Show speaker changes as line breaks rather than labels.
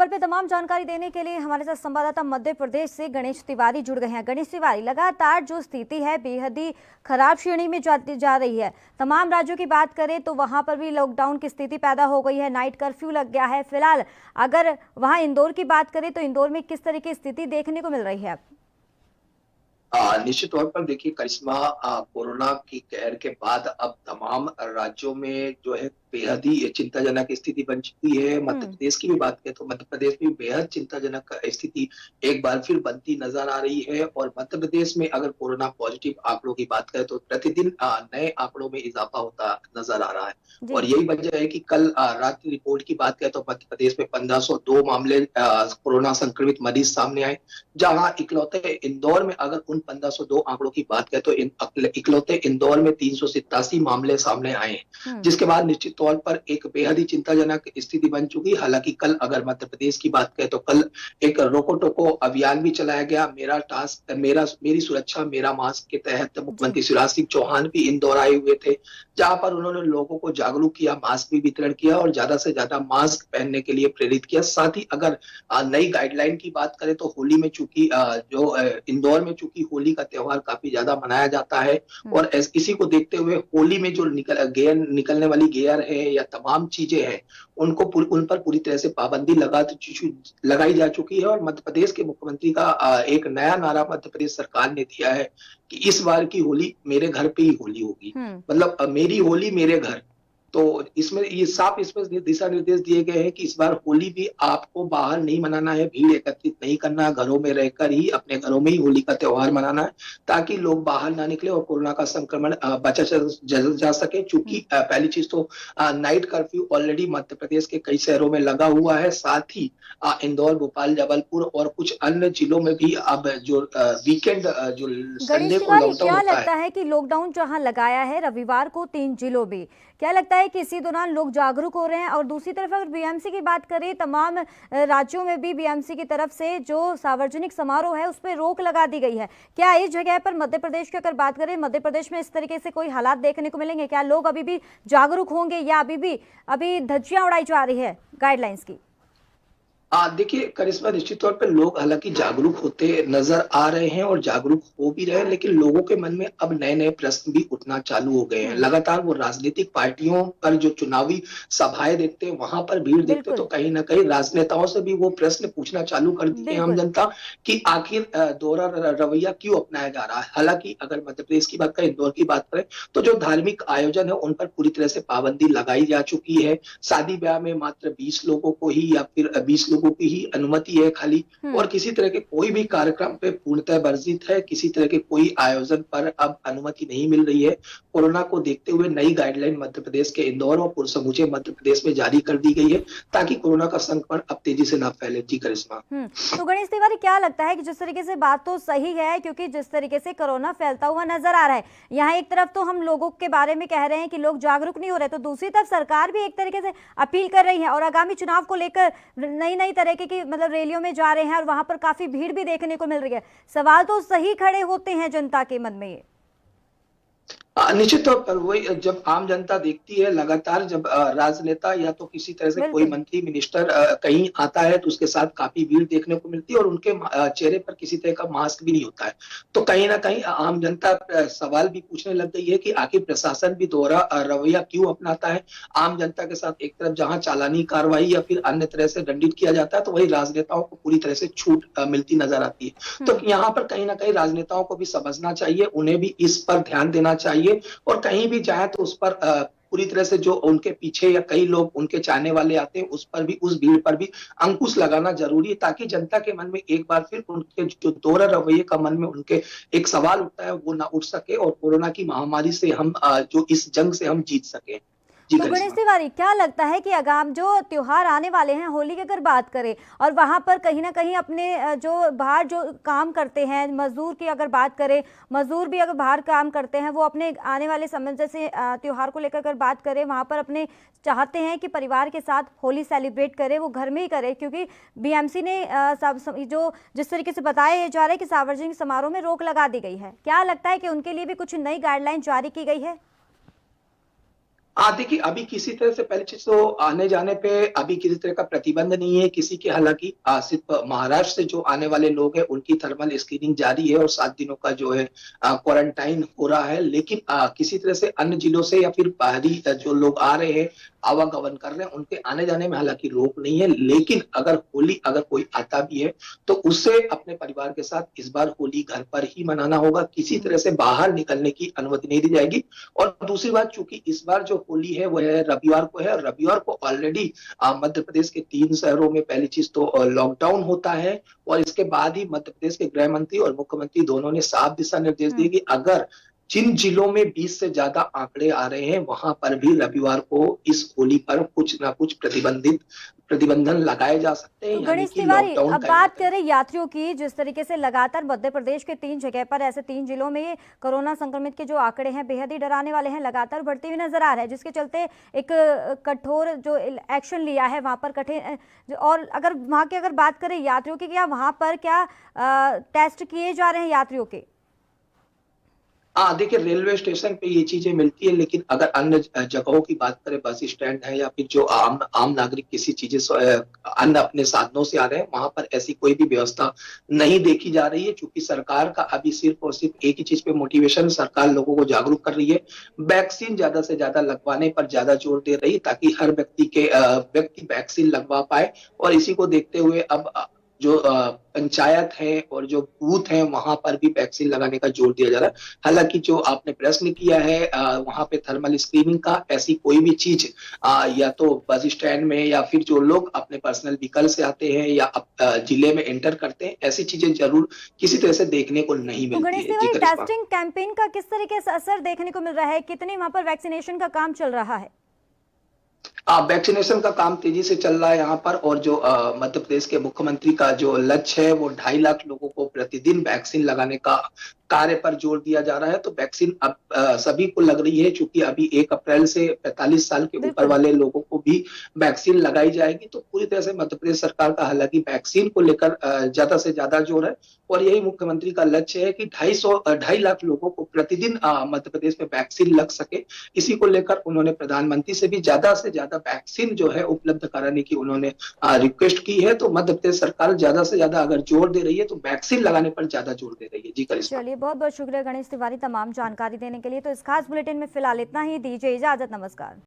खबर पे तमाम जानकारी देने के लिए हमारे साथ संवाददाता मध्य प्रदेश से गणेश तिवारी जुड़ गए हैं। गणेश तिवारी, लगातार जो स्थिति है बेहद ही खराब श्रेणी में जा रही है। तमाम राज्यों की बात करें तो वहां पर भी लॉकडाउन की स्थिति पैदा हो गई है, नाइट कर्फ्यू लग गया है। फिलहाल अगर वहां इंदौर की बात करें तो इंदौर में किस तरह की स्थिति देखने को मिल रही है?
निश्चित तौर पर देखिए करिश्मा, कोरोना की कहर के बाद अब तमाम राज्यों में जो है बेहद ही चिंताजनक स्थिति बन चुकी है। मध्य प्रदेश की भी बात करें तो मध्य प्रदेश में बेहद चिंताजनक स्थिति एक बार फिर बनती नजर आ रही है। और मध्य प्रदेश में अगर कोरोना पॉजिटिव आंकड़ों की बात करें तो प्रतिदिन नए आंकड़ों में इजाफा होता नजर आ रहा है। और यही वजह है कि कल रात की रिपोर्ट की बात करें तो मध्य प्रदेश में 1502 मामले कोरोना संक्रमित मरीज सामने आए, जहां इकलौते इंदौर में अगर उन 1502 आंकड़ों की बात करें तो इकलौते इंदौर में 387 मामले सामने आए, जिसके बाद निश्चित तौर पर एक बेहद ही चिंताजनक स्थिति बन चुकी। हालांकि कल अगर मध्य प्रदेश की बात करें तो कल एक रोको टोको अभियान भी चलाया गया, मेरा टास्क मेरी सुरक्षा मेरा मास्क के तहत मुख्यमंत्री शिवराज सिंह चौहान भी इंदौर आए हुए थे, जहां पर उन्होंने लोगों को जागरूक किया, मास्क भी वितरण किया और ज्यादा से ज्यादा मास्क पहनने के लिए प्रेरित किया। साथ ही अगर नई गाइडलाइन की बात करें तो होली में चूंकि जो इंदौर में चूंकि होली का त्योहार काफी ज्यादा मनाया जाता है और इसी को देखते हुए होली में जो निकलने वाली गेयर है या तमाम चीजें हैं उन पर पूरी तरह से पाबंदी लगाई जा चुकी है। और मध्य प्रदेश के मुख्यमंत्री का एक नया नारा मध्य प्रदेश सरकार ने दिया है कि इस बार की होली मेरे घर पे ही होली होगी, मतलब मेरी होली मेरे घर। तो इसमें ये साफ इसमें दिशा निर्देश दिए गए हैं कि इस बार होली भी आपको बाहर नहीं मनाना है, भीड़ एकत्रित नहीं करना, घरों में रहकर ही अपने घरों में ही होली का त्योहार मनाना है, ताकि लोग बाहर ना निकले और कोरोना का संक्रमण बचा जा सके। चूंकि पहली चीज तो night curfew already Madhya Pradesh के कई शहरों में लगा हुआ है, साथ ही इंदौर, भोपाल, जबलपुर और कुछ अन्य जिलों में भी अब जो वीकेंड जो संडे को लॉकडाउन
क्या
होता
लगता है कि लॉकडाउन जहां लगाया है रविवार को 3 जिलों में, क्या लगता है कि इसी दौरान लोग जागरूक हो रहे हैं? और दूसरी तरफ अगर बीएमसी की बात करें, तमाम राज्यों में भी बीएमसी की तरफ से जो सार्वजनिक समारोह है उस पर रोक लगा दी गई है। क्या इस जगह पर मध्य प्रदेश की अगर बात करें, मध्य प्रदेश में इस तरीके से कोई हालात देखने को मिलेंगे? क्या लोग अभी भी जागरूक होंगे या अभी धज्जियां उड़ाई जा रही है गाइडलाइंस की?
देखिए करिश्मा, निश्चित तौर पर लोग हालांकि जागरूक होते नजर आ रहे हैं और जागरूक हो भी रहे हैं, लेकिन लोगों के मन में अब नए नए प्रश्न भी उठना चालू हो गए हैं। लगातार वो राजनीतिक पार्टियों पर जो चुनावी सभाएं देखते हैं, वहां पर भीड़ देखते हैं, तो कहीं ना कहीं राजनेताओं से भी वो प्रश्न पूछना चालू कर दी है आम जनता कि आखिर दोहरा रवैया क्यों अपनाया जा रहा है। हालांकि अगर मध्य प्रदेश की बात करें, इंदौर की बात करें, तो जो धार्मिक आयोजन है उन पर पूरी तरह से पाबंदी लगाई जा चुकी है। शादी ब्याह में मात्र 20 लोगों को ही या फिर 20 लोगों की ही अनुमति है खाली, और किसी तरह के कोई भी कार्यक्रम पे पूर्णतः वर्जित है। किसी तरह के कोई आयोजन पर अब अनुमति नहीं मिल रही है। कोरोना को देखते हुए नई गाइडलाइन मध्य प्रदेश के इंदौर और समूचे मध्य प्रदेश में जारी कर दी गई है, ताकि कोरोना का संक्रमण अब तेजी से न फैले। जी करिश्मा।
तो गणेश तिवारी, क्या लगता है कि जिस तरीके से बात तो सही है, क्योंकि जिस तरीके से कोरोना फैलता हुआ नजर आ रहा है, यहाँ एक तरफ तो हम लोगों के बारे में कह रहे हैं कि लोग जागरूक नहीं हो रहे, तो दूसरी तरफ सरकार भी एक तरीके से अपील कर रही है और आगामी चुनाव को लेकर नई तरह की मतलब रैलियों में जा रहे हैं और वहां पर काफी भीड़ भी देखने को मिल रही है। सवाल तो सही खड़े होते हैं जनता के मन में। ये
निश्चित तौर पर वही, जब आम जनता देखती है लगातार, जब राजनेता या तो किसी तरह से कोई मंत्री मिनिस्टर कहीं आता है तो उसके साथ काफी भीड़ देखने को मिलती है और उनके चेहरे पर किसी तरह का मास्क भी नहीं होता है, तो कहीं ना कहीं आम जनता सवाल भी पूछने लग गई है कि आखिर प्रशासन भी दोहरा रवैया क्यों अपनाता है। आम जनता के साथ एक तरफ जहां चालानी कार्रवाई या फिर अन्य तरह से दंडित किया जाता है, तो वही राजनेताओं को पूरी तरह से छूट मिलती नजर आती है। तो यहाँ पर कहीं ना कहीं राजनेताओं को भी समझना चाहिए, उन्हें भी इस पर ध्यान देना चाहिए और कहीं भी जाए तो उस पर पूरी तरह से जो उनके पीछे या कई लोग उनके चाहने वाले आते हैं उस पर भी, उस भीड़ पर भी अंकुश लगाना जरूरी है, ताकि जनता के मन में एक बार फिर उनके जो दोहरा रवैये का मन में उनके एक सवाल उठता है वो ना उठ सके और कोरोना की महामारी से हम जो इस जंग से हम जीत सके।
तो गणेश तिवारी, क्या लगता है कि आगाम जो त्योहार आने वाले हैं, होली की अगर बात करें और वहां पर कहीं ना कहीं अपने जो बाहर जो काम करते हैं, मजदूर की अगर बात करें, मजदूर भी अगर बाहर काम करते हैं, वो अपने आने वाले समय जैसे त्योहार को लेकर अगर बात करें, वहां पर अपने चाहते हैं कि परिवार के साथ होली सेलिब्रेट करें, वो घर में ही करें, क्योंकि बीएमसी ने जो जिस तरीके से बताया जा रहा है कि सार्वजनिक समारोह में रोक लगा दी गई है, क्या लगता है कि उनके लिए भी कुछ नई गाइडलाइन जारी की गई है?
देखिए अभी किसी तरह से पहली चीज तो आने जाने पे अभी किसी तरह का प्रतिबंध नहीं है किसी के, हालांकि सिर्फ महाराष्ट्र से जो आने वाले लोग हैं उनकी थर्मल स्क्रीनिंग जारी है और 7 दिनों का जो है क्वारंटाइन हो रहा है, लेकिन किसी तरह से अन्य जिलों से या फिर बाहरी जो लोग आ रहे हैं आवागमन कर रहे हैं उनके आने जाने में हालांकि रोक नहीं है। लेकिन अगर कोई आता भी है तो उसे अपने परिवार के साथ इस बार होली घर पर ही मनाना होगा, किसी तरह से बाहर निकलने की अनुमति नहीं दी जाएगी। और दूसरी बात, चूंकि इस बार जो होली है वो है रविवार को है, रविवार को ऑलरेडी मध्य प्रदेश के 3 शहरों में पहली चीज तो लॉकडाउन होता है और इसके बाद ही मध्य प्रदेश के गृह मंत्री और मुख्यमंत्री दोनों ने साफ दिशा निर्देश दिए कि अगर जिन जिलों में 20 से ज्यादा आंकड़े आ रहे हैं वहां पर भी रविवार को इस होली पर कुछ ना कुछ प्रतिबंधन लगाए जा सकते हैं,
तो
यानी
गणेश
कि
तिवारी,
लॉकडाउन
अब
का
बात करें यात्रियों की, जिस तरीके से लगातार मध्य प्रदेश के 3 जगह पर, ऐसे 3 जिलों में कोरोना संक्रमित के जो आंकड़े हैं बेहद ही डराने वाले हैं, लगातार बढ़ते हुए नजर आ रहे हैं, जिसके चलते एक कठोर जो एक्शन लिया है वहां पर कठिन। और अगर वहां की बात करें यात्रियों की, क्या वहां पर क्या टेस्ट किए जा रहे हैं यात्रियों के?
देखिए रेलवे स्टेशन पे ये चीजें मिलती है, लेकिन अगर अन्य जगहों की बात करें, बस स्टैंड है या फिर जो आम नागरिक किसी चीजें अन्य अपने साधनों से आ रहे हैं, वहां पर ऐसी कोई भी व्यवस्था नहीं देखी जा रही है। क्योंकि सरकार का अभी सिर्फ और सिर्फ एक ही चीज पे मोटिवेशन, सरकार लोगों को जागरूक कर रही है, वैक्सीन ज्यादा से ज्यादा लगवाने पर ज्यादा जोर दे रही है ताकि हर व्यक्ति वैक्सीन लगवा पाए। और इसी को देखते हुए अब जो पंचायत है और जो बूथ है वहां पर भी वैक्सीन लगाने का जोर दिया जा रहा है। हालांकि जो आपने प्रश्न किया है वहां पे थर्मल स्क्रीनिंग का, ऐसी कोई भी चीज या तो बस स्टैंड में या फिर जो लोग अपने पर्सनल व्हीकल से आते हैं या जिले में एंटर करते हैं, ऐसी चीजें जरूर किसी तरह से देखने को नहीं
तो
मिलती
गणेश
है।
तिवारी, टेस्टिंग कैंपेन का किस तरीके से असर देखने को मिल रहा है? कितने वहां पर वैक्सीनेशन का काम चल रहा है?
वैक्सीनेशन का काम तेजी से चल रहा है यहाँ पर, और जो मध्य प्रदेश के मुख्यमंत्री का जो लक्ष्य है वो 2.5 लाख लोगों को प्रतिदिन वैक्सीन लगाने का कार्य पर जोर दिया जा रहा है। तो वैक्सीन अब सभी को लग रही है, क्योंकि अभी 1 अप्रैल से 45 साल के ऊपर वाले लोगों को भी वैक्सीन लगाई जाएगी। तो पूरी तरह से मध्य प्रदेश सरकार का हालांकि वैक्सीन को लेकर ज्यादा से ज्यादा जोर है और यही मुख्यमंत्री का लक्ष्य है कि 2.5 लाख लोगों को प्रतिदिन मध्य प्रदेश में वैक्सीन लग सके। इसी को लेकर उन्होंने प्रधानमंत्री से भी ज्यादा से ज्यादा वैक्सीन जो है उपलब्ध कराने की उन्होंने रिक्वेस्ट की है। तो मध्य प्रदेश सरकार ज्यादा से ज्यादा अगर जोर दे रही है तो वैक्सीन लगाने पर ज्यादा जोर दे रही है। जी करिश्मा।
चलिए, बहुत बहुत शुक्रिया गणेश तिवारी तमाम जानकारी देने के लिए। तो इस खास बुलेटिन में फिलहाल इतना ही, दीजिए इजाजत, नमस्कार।